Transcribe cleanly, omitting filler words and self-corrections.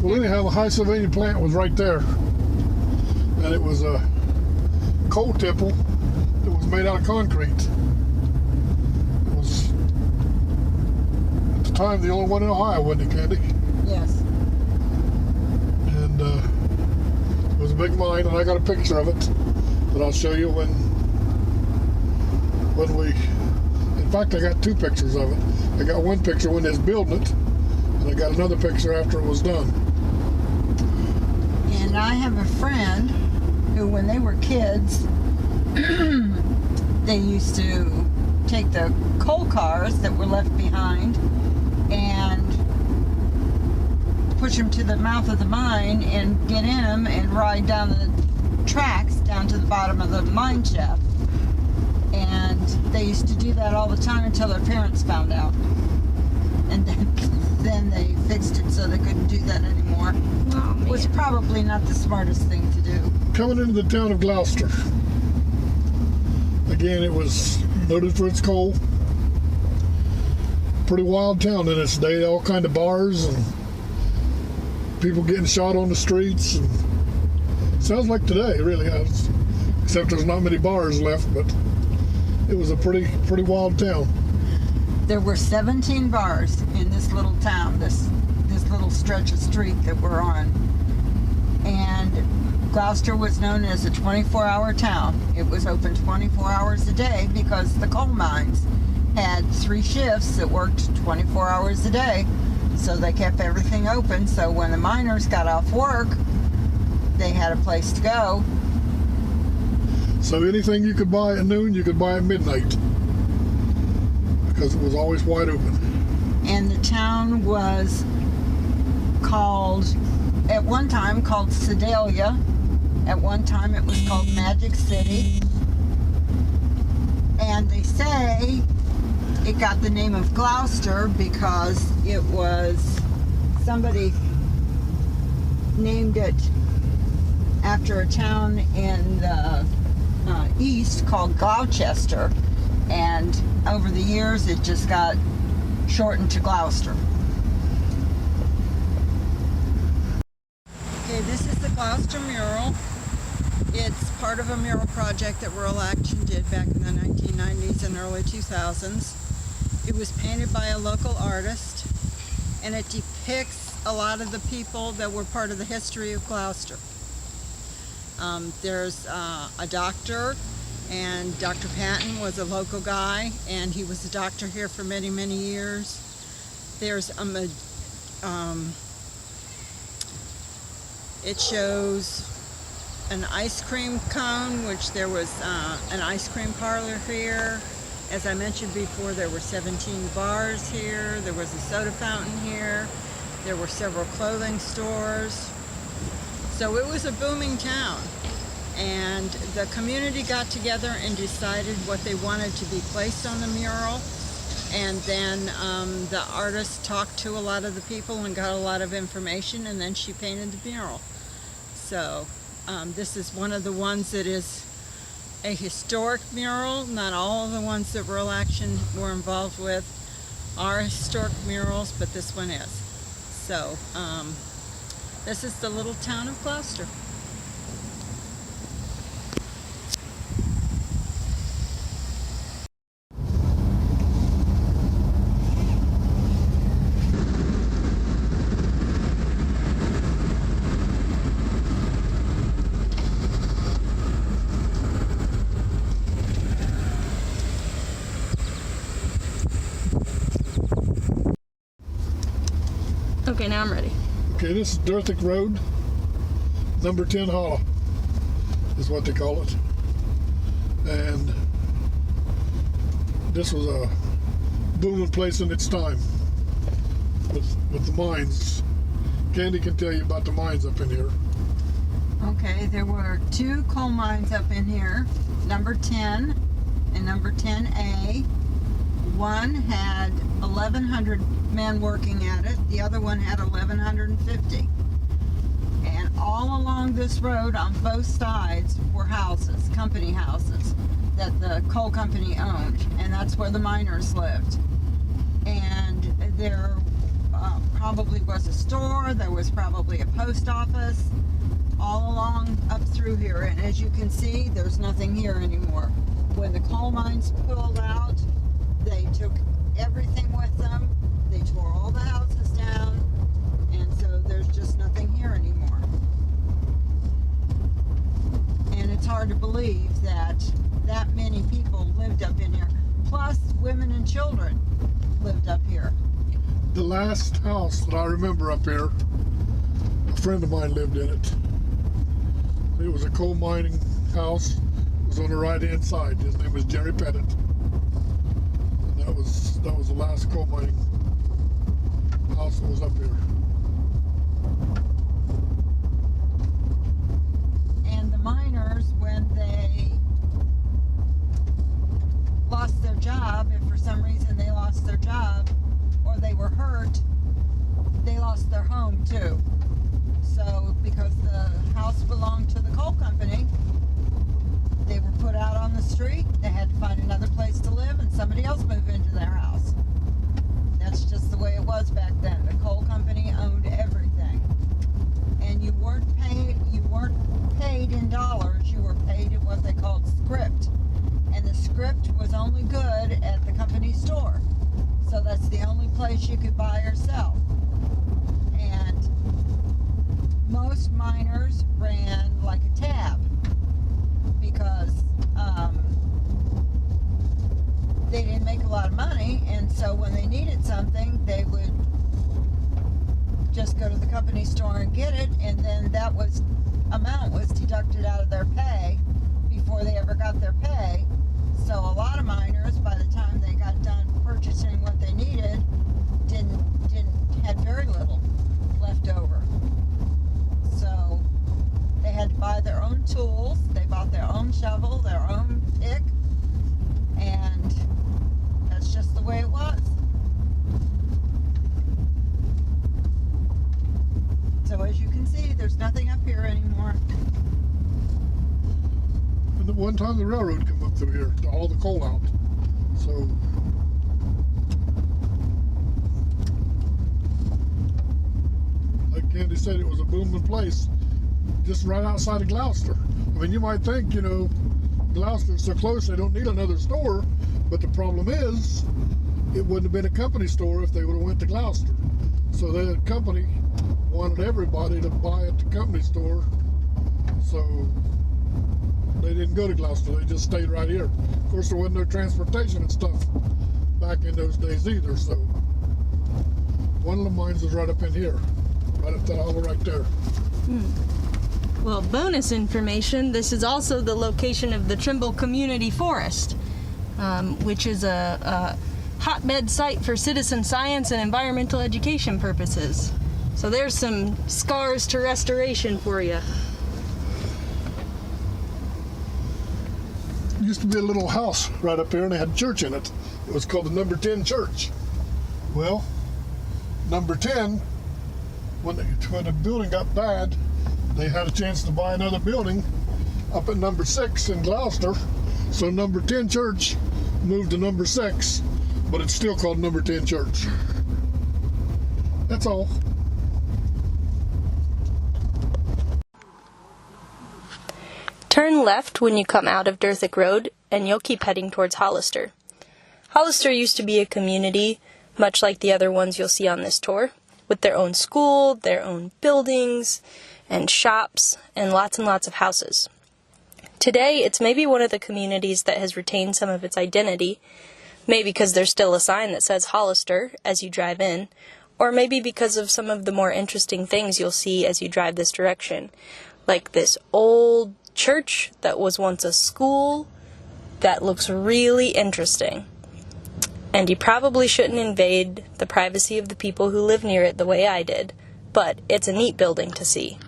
Well, anyhow, the Hi-Sylvania plant was right there. And it was a coal tipple that was made out of concrete. It was, at the time, the only one in Ohio, wasn't it, Candy? Yes. And it was a big mine, and I got a picture of it that I'll show you when we... In fact, I got two pictures of it. I got one picture when they was building it, and I got another picture after it was done. And I have a friend who, when they were kids, they used to take the coal cars that were left behind and push them to the mouth of the mine and get in them and ride down the tracks down to the bottom of the mine shaft. And they used to do that all the time until their parents found out. And then they fixed it so they couldn't do that anymore. Oh, It was probably not the smartest thing to do. Coming into the town of Glouster. Again, it was noted for its coal. Pretty wild town in its day. All kind of bars and people getting shot on the streets. And sounds like today, really. Except there's not many bars left, but it was a pretty wild town. There were 17 bars in this little town, this little stretch of street that we're on. And Glouster was known as a 24-hour town. It was open 24 hours a day because the coal mines had 3 shifts that worked 24 hours a day. So they kept everything open. So when the miners got off work, they had a place to go. So anything you could buy at noon, you could buy at midnight. Because it was always wide open. And the town was called, at one time called Sedalia. At one time it was called Magic City. And they say it got the name of Glouster because it was, somebody named it after a town in the east called Gloucester. And over the years it just got shortened to Glouster. Okay, this is the Glouster mural. It's part of a mural project that Rural Action did back in the 1990s and early 2000s. It was painted by a local artist, and it depicts a lot of the people that were part of the history of Glouster. There's a doctor, and Dr. Patton was a local guy, and he was a doctor here for many, many years. There's it shows an ice cream cone, which there was an ice cream parlor here. As I mentioned before, there were 17 bars here. There was a soda fountain here. There were several clothing stores. So it was a booming town. And the community got together and decided what they wanted to be placed on the mural. And then the artist talked to a lot of the people and got a lot of information, and then she painted the mural. So this is one of the ones that is a historic mural. Not all of the ones that Rural Action were involved with are historic murals, but this one is. So this is the little town of Glouster. Okay, now I'm ready. Okay, this is Dirthick Road, number 10 Hollow is what they call it. And this was a booming place in its time with the mines. Candy can tell you about the mines up in here. Okay, there were 2 coal mines up in here, number 10 and number 10A. One had 1,100 men working at it. The other one had 1,150. And all along this road on both sides were houses, company houses, that the coal company owned. And that's where the miners lived. And there probably was a store, there was probably a post office, all along up through here. And as you can see, there's nothing here anymore. When the coal mines pulled out, they took everything with them. They tore all the houses down, and so there's just nothing here anymore. And it's hard to believe that that many people lived up in here, plus women and children lived up here. The last house that I remember up here, a friend of mine lived in it. It was a coal mining house. It was on the right-hand side. His name was Jerry Pettit. And that was the last coal mining house that was up here. And the miners, when they lost their job, if for some reason they lost their job or they were hurt, they lost their home too. So because the house belonged to the coal company, they were put out on the street. They had to find another place to live, and somebody else moved into their house. That's just the way it was back then. The coal company owned everything, and you weren't paid in dollars. You were paid in what they called script, and the script was only good at the company store. So that's the only place you could buy or sell. And most miners ran like a tab because they didn't make a lot of money, and so when they needed something, they would just go to the company store and get it, and then that amount was deducted out of their pay before they ever got their pay. So a lot of miners, by the time they got done purchasing what they needed, had very little left over. So they had to buy their own tools. They bought their own shovel, their own pick, and that's just the way it was. So as you can see, there's nothing up here anymore. And at one time the railroad came up through here to haul the coal out. So like Candy said, it was a booming place just right outside of Glouster. I mean, you might think, Glouster's so close they don't need another store, but the problem is it wouldn't have been a company store if they would have went to Glouster. So the company wanted everybody to buy at the company store, so they didn't go to Glouster. They just stayed right here. Of course, there wasn't no transportation and stuff back in those days either, so one of the mines was right up in here, right up that hollow right there. Well, bonus information, this is also the location of the Trimble Community Forest, which is a hotbed site for citizen science and environmental education purposes. So there's some scars to restoration for you. There used to be a little house right up here, and they had a church in it. It was called the Number 10 Church. Well, Number 10, when the building got bad, they had a chance to buy another building up at Number 6 in Glouster. So Number 10 Church moved to Number 6, but it's still called Number 10 Church. That's all. Turn left when you come out of Dirthick Road, and you'll keep heading towards Hollister. Hollister used to be a community, much like the other ones you'll see on this tour, with their own school, their own buildings, and shops, and lots of houses. Today, it's maybe one of the communities that has retained some of its identity, maybe because there's still a sign that says Hollister as you drive in, or maybe because of some of the more interesting things you'll see as you drive this direction, like this old church that was once a school that looks really interesting. And you probably shouldn't invade the privacy of the people who live near it the way I did, but it's a neat building to see.